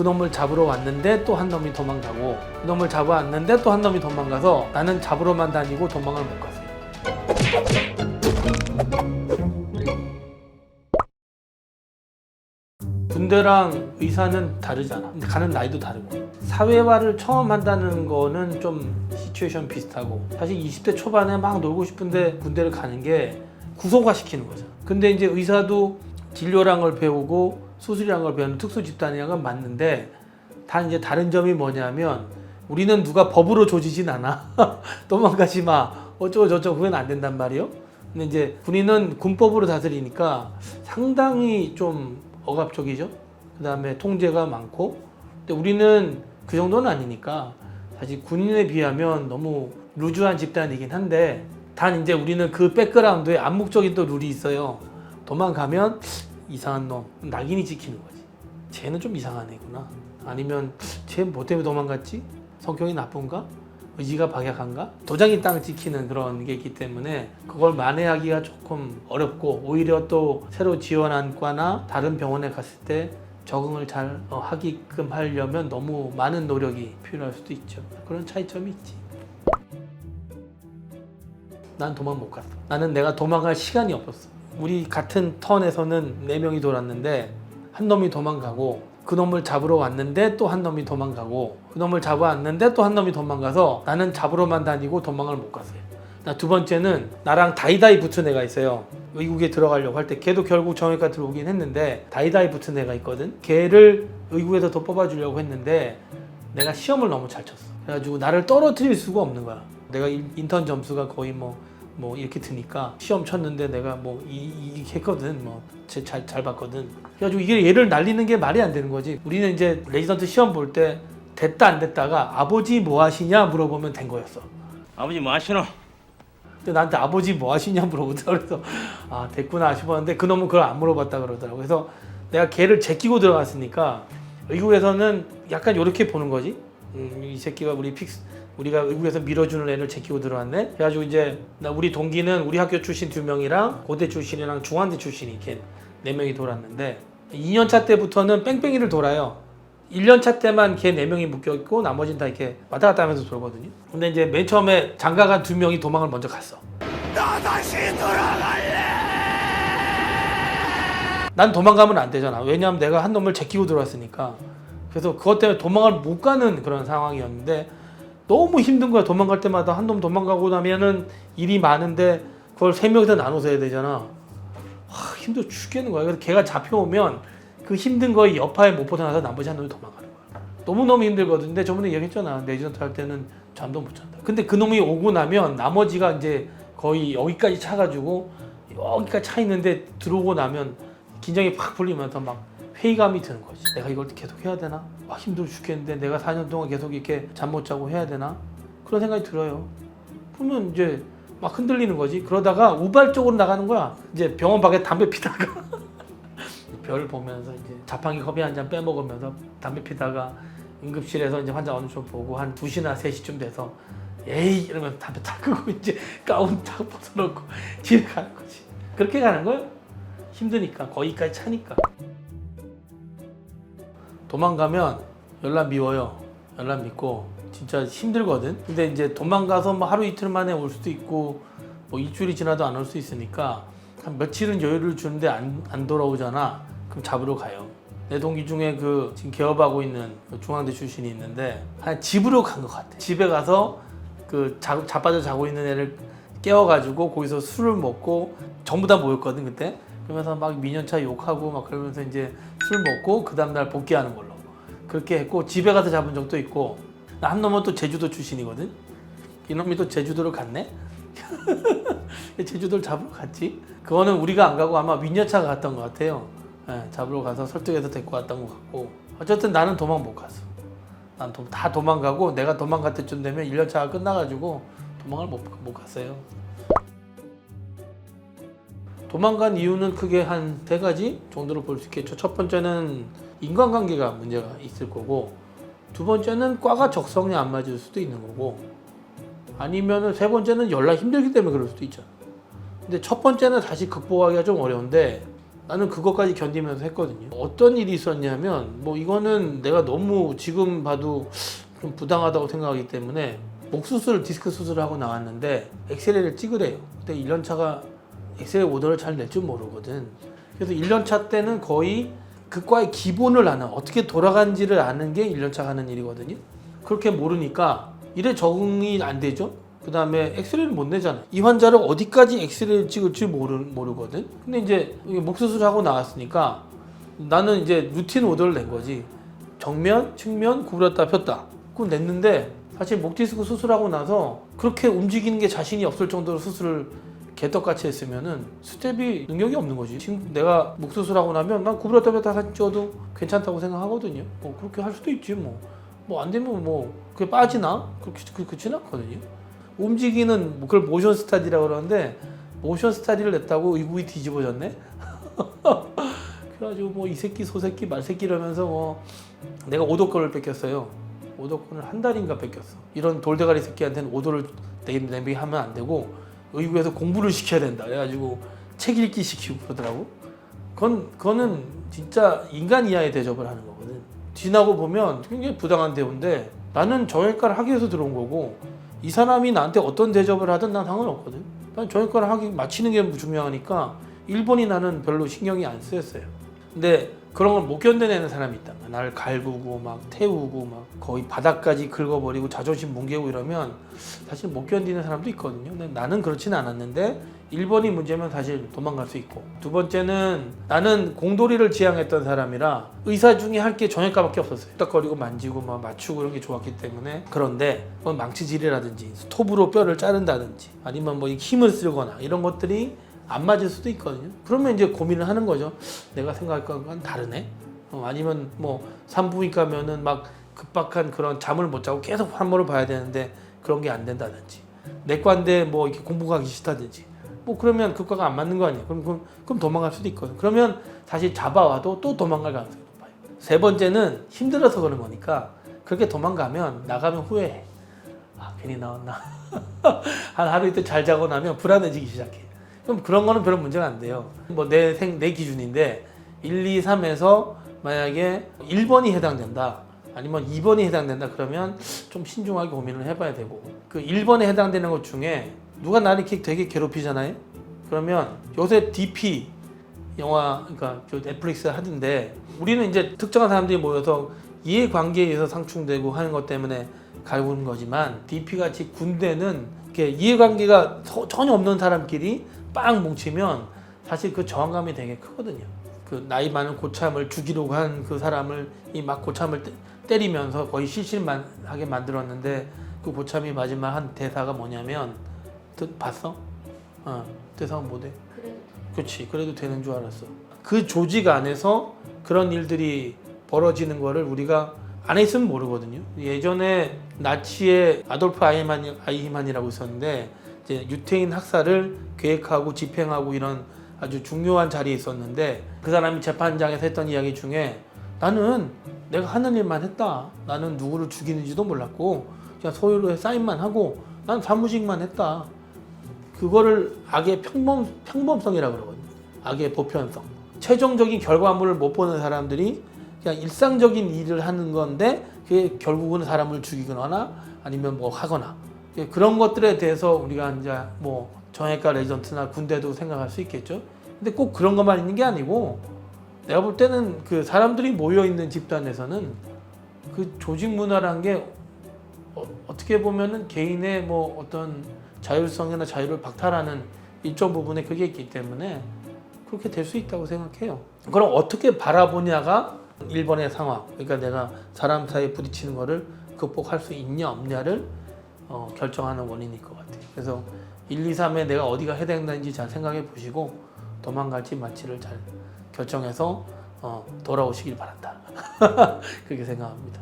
놈을 잡으러 왔는데 또 한 놈이 도망가고, 그 놈을 잡아왔는데 또 한 놈이 도망가서 나는 잡으러만 다니고 도망을 못 갔어요. 군대랑 의사는 다르잖아. 가는 나이도 다르고. 사회화를 처음 한다는 거는 좀 시츄에이션 비슷하고, 사실 20대 초반에 막 놀고 싶은데 군대를 가는 게 구속화 시키는 거죠. 근데 이제 의사도 진료란 걸 배우고 수술이란 걸 배우는 특수 집단이란 건 맞는데, 다 이제 다른 점이 뭐냐면 우리는 누가 법으로 조지진 않아. 도망가지 마. 어쩌고 저쩌고 그건 안 된단 말이에요. 근데 이제 군인은 군법으로 다스리니까 상당히 좀 억압적이죠. 그 다음에 통제가 많고. 근데 우리는 그 정도는 아니니까 사실 군인에 비하면 너무 루즈한 집단이긴 한데, 단 이제 우리는 그 백그라운드에 암묵적인 또 룰이 있어요. 도망가면 이상한 놈, 낙인이 찍히는 거지. 쟤는 좀 이상한 애구나. 아니면 쟤 뭐 때문에 도망갔지? 성격이 나쁜가? 의지가 박약한가? 도장이 땅 찍히는 그런 게 있기 때문에 그걸 만회하기가 조금 어렵고, 오히려 또 새로 지원한 과나 다른 병원에 갔을 때 적응을 잘 하게끔 하려면 너무 많은 노력이 필요할 수도 있죠. 그런 차이점이 있지. 난 도망 못 갔어. 나는 내가 도망갈 시간이 없었어. 우리 같은 턴에서는 4명이 돌았는데 한 놈이 도망가고, 그 놈을 잡으러 왔는데 또 한 놈이 도망가고, 그 놈을 잡아왔는데 또 한 놈이 도망가서 나는 잡으러만 다니고 도망을 못 갔어요. 두 번째는 나랑 다이다이 붙은 애가 있어요. 의국에 들어가려고 할 때 걔도 결국 정형외과 들어오긴 했는데 다이다이 붙은 애가 있거든. 걔를 의국에서 더 뽑아주려고 했는데 내가 시험을 너무 잘 쳤어. 그래가지고 나를 떨어뜨릴 수가 없는 거야. 내가 인턴 점수가 거의 뭐 이렇게 드니까 시험 쳤는데 내가 이렇게 했거든. 잘 봤거든. 그래가지고 이게 얘를 날리는 게 말이 안 되는 거지. 우리는 이제 레지던트 시험 볼 때 됐다 안 됐다가 아버지 뭐 하시냐 물어보면 된 거였어. 아버지 뭐 하시노? 근데 나한테 아버지 뭐 하시냐 물어보더라고. 그래서 아 됐구나 싶었는데 그놈은 그걸 안 물어봤다 그러더라고. 그래서 내가 걔를 제끼고 들어갔으니까 의국에서는 약간 이렇게 보는 거지. 이 새끼가 우리가 의국에서 밀어주는 애를 제끼고 들어왔네. 그래가지고 이제 우리 동기는 우리 학교 출신 2명이랑 고대 출신이랑 중앙대 출신이 이렇게 4명이 돌았는데, 2년차 때부터는 뺑뺑이를 돌아요. 1년차 때만 걔 4명이 묶여있고 나머지는 다 이렇게 왔다 갔다 하면서 돌거든요. 근데 이제 맨 처음에 장가간 2명이 도망을 먼저 갔어. 나 다시 돌아갈래! 난 도망가면 안 되잖아. 왜냐하면 내가 한 놈을 제끼고 들어왔으니까. 그래서 그것 때문에 도망을 못 가는 그런 상황이었는데 너무 힘든 거야. 도망갈 때마다 한 놈 도망가고 나면은 일이 많은데 그걸 3명이서 나눠서 해야 되잖아. 힘들어 죽겠는 거야. 그래서 걔가 잡혀오면 그 힘든 거에 여파에 못 벗어나서 나머지 한 놈이 도망가는 거야. 너무너무 힘들거든. 근데 저번에 얘기했잖아. 레지던트 할 때는 잠도 못 잔다. 근데 그 놈이 오고 나면 나머지가 이제 거의 여기까지 차가지고, 여기까지 차 있는데 들어오고 나면 긴장이 팍 풀리면서 막 회의감이 드는 거지. 내가 이걸 계속 해야 되나? 힘들어 죽겠는데 내가 4년 동안 계속 이렇게 잠 못 자고 해야 되나? 그런 생각이 들어요. 그러면 이제 막 흔들리는 거지. 그러다가 우발적으로 나가는 거야. 이제 병원 밖에 담배 피다가 별 보면서 이제 자판기 커피 한 잔 빼먹으면서 담배 피다가 응급실에서 이제 환자 어느 쪽 보고 한 2시나 3시쯤 돼서 에이 이러면서 담배 탁 끄고 이제 가운 탁 벗어놓고 집에 가는 거지. 그렇게 가는 거야. 힘드니까, 거기까지 차니까. 도망가면 연락 미워요. 연락 믿고 진짜 힘들거든. 근데 이제 도망가서 하루 이틀 만에 올 수도 있고 일주일이 지나도 안 올 수 있으니까 한 며칠은 여유를 주는데 안 돌아오잖아. 그럼 잡으러 가요. 내 동기 중에 지금 개업하고 있는 중앙대 출신이 있는데 한 집으로 간 것 같아. 집에 가서 자빠져 자고 있는 애를 깨워가지고 거기서 술을 먹고, 전부 다 모였거든 그때. 그러면서 막 미년차 욕하고 막 그러면서 이제 술 먹고 그 다음날 복귀하는 걸로 그렇게 했고, 집에 가서 잡은 적도 있고. 한 놈은 또 제주도 출신이거든. 이놈이 또 제주도를 갔네. 제주도를 잡으러 갔지. 그거는 우리가 안 가고 아마 윈여차가 갔던 것 같아요. 잡으러 가서 설득해서 데리고 왔던 것 같고. 어쨌든 나는 도망 못 갔어. 난 다 도망가고, 내가 도망갈 때쯤 되면 1년차가 끝나가지고 도망을 못 갔어요. 도망간 이유는 크게 한 3가지 정도로 볼 수 있겠죠. 첫 번째는 인간관계가 문제가 있을 거고, 2번째는 과가 적성에 안 맞을 수도 있는 거고, 아니면은 3번째는 연락 힘들기 때문에 그럴 수도 있잖아. 근데 첫 번째는 다시 극복하기가 좀 어려운데, 나는 그것까지 견디면서 했거든요. 어떤 일이 있었냐면 뭐 이거는 내가 너무 지금 봐도 좀 부당하다고 생각하기 때문에 목 수술, 디스크 수술을 하고 나왔는데 엑스레이를 찍으래요. 근데 1년차가 엑스레이 오더를 잘 낼 줄 모르거든. 그래서 1년차 때는 거의 그과의 기본을 아는, 어떻게 돌아간지를 아는 게 1년차 하는 일이거든요. 그렇게 모르니까 일에 적응이 안 되죠. 그 다음에 엑스레이를 못 내잖아. 이 환자를 어디까지 엑스레이를 찍을지 모르거든. 근데 이제 목 수술하고 나왔으니까 나는 이제 루틴 오더를 낸 거지. 정면, 측면, 구부렸다 폈다. 그거 냈는데 사실 목 디스크 수술하고 나서 그렇게 움직이는 게 자신이 없을 정도로 수술을 개떡같이 했으면은 스텝이 능력이 없는 거지. 지금 내가 목 수술하고 나면 난 구부렸다 폈다 사진 찍어도 괜찮다고 생각하거든요. 뭐 그렇게 할 수도 있지 뭐. 뭐 안 되면 뭐 그게 빠지나? 그렇지는 않거든요. 움직이는 그걸 모션 스타디라고 그러는데 모션 스타디를 냈다고 의국이 뒤집어졌네. 그래가지고 뭐 이 새끼 소새끼 말새끼 이러면서 뭐 내가 오도권을 뺏겼어요. 오도권을 한 달인가 뺏겼어. 이런 돌대가리 새끼한테는 오도를 내비하면 안 되고 의국에서 공부를 시켜야 된다. 그래가지고 책 읽기 시키고 그러더라고. 그거는 진짜 인간 이하의 대접을 하는 거거든. 지나고 보면 굉장히 부당한 대우인데 나는 정형외과를 하기 위해서 들어온 거고 이 사람이 나한테 어떤 대접을 하든 난 상관없거든. 난 정형외과를 마치는 게 중요하니까 일본이 나는 별로 신경이 안 쓰였어요. 근데 그런 걸 못 견뎌내는 사람이 있다. 나를 갈구고 막 태우고 막 거의 바닥까지 긁어버리고 자존심 뭉개고 이러면 사실 못 견디는 사람도 있거든요. 근데 나는 그렇지는 않았는데 일본이 문제면 사실 도망갈 수 있고, 두 번째는 나는 공돌이를 지향했던 사람이라 의사 중에 할 게 정형외과밖에 없었어요. 뚝딱거리고 만지고 막 맞추고 이런 게 좋았기 때문에. 그런데 뭐 망치질이라든지 스톱으로 뼈를 자른다든지 아니면 뭐 힘을 쓰거나 이런 것들이 안 맞을 수도 있거든요. 그러면 이제 고민을 하는 거죠. 내가 생각할 건 다르네. 아니면 뭐 산부인과면은 막 급박한 그런 잠을 못 자고 계속 환모를 봐야 되는데 그런 게 안 된다든지, 내과인데 뭐 이렇게 공부가 싫다든지, 뭐 그러면 그과가 안 맞는 거 아니에요. 그럼 도망갈 수도 있거든. 그러면 다시 잡아와도 또 도망갈 가능성이 높아요. 세 번째는 힘들어서 그런 거니까 그렇게 도망가면 나가면 후회해. 아 괜히 나왔나. 한 하루 이틀 잘 자고 나면 불안해지기 시작해. 그럼 그런 거는 별로 문제가 안 돼요. 뭐 내 기준인데 1, 2, 3에서 만약에 1번이 해당된다 아니면 2번이 해당된다 그러면 좀 신중하게 고민을 해봐야 되고, 그 1번에 해당되는 것 중에 누가 나를 이렇게 되게 괴롭히잖아요. 그러면 요새 DP 영화, 그러니까 넷플릭스 하던데 우리는 이제 특정한 사람들이 모여서 이해관계에 의해서 상충되고 하는 것 때문에 갈구는 거지만 DP같이 군대는 이렇게 이해관계가 전혀 없는 사람끼리 빵 뭉치면 사실 그 저항감이 되게 크거든요. 그 나이 많은 고참을 죽이려고 한 그 사람을 이 막 고참을 때리면서 거의 실실하게 만들었는데 그 고참이 마지막 한 대사가 뭐냐면 봤어? 대사가 뭐래? 그렇지. 그래도 되는 줄 알았어. 그 조직 안에서 그런 일들이 벌어지는 거를 우리가 안에 있으면 모르거든요. 예전에 나치의 아돌프 아이히만이라고 있었는데 이제 유태인 학살을 계획하고 집행하고 이런 아주 중요한 자리에 있었는데 그 사람이 재판장에서 했던 이야기 중에 나는 내가 하는 일만 했다. 나는 누구를 죽이는지도 몰랐고 그냥 서류에 사인만 하고 난 사무직만 했다. 그거를 악의 평범성이라고 그러거든요. 악의 보편성. 최종적인 결과물을 못 보는 사람들이 그냥 일상적인 일을 하는 건데 그게 결국은 사람을 죽이거나 아니면 뭐 하거나, 그런 것들에 대해서 우리가 이제 뭐 정형외과 레지던트나 군대도 생각할 수 있겠죠. 근데 꼭 그런 것만 있는 게 아니고 내가 볼 때는 그 사람들이 모여 있는 집단에서는 그 조직 문화라는 게 어떻게 보면은 개인의 뭐 어떤 자율성이나 자유를 박탈하는 일정 부분에 그게 있기 때문에 그렇게 될 수 있다고 생각해요. 그럼 어떻게 바라보냐가 1번의 상황, 그러니까 내가 사람 사이에 부딪히는 거를 극복할 수 있냐 없냐를 결정하는 원인일 것 같아요. 그래서 1, 2, 3에 내가 어디가 해당되는지 잘 생각해 보시고 도망갈지 말지를 잘 결정해서 돌아오시길 바란다. 그렇게 생각합니다.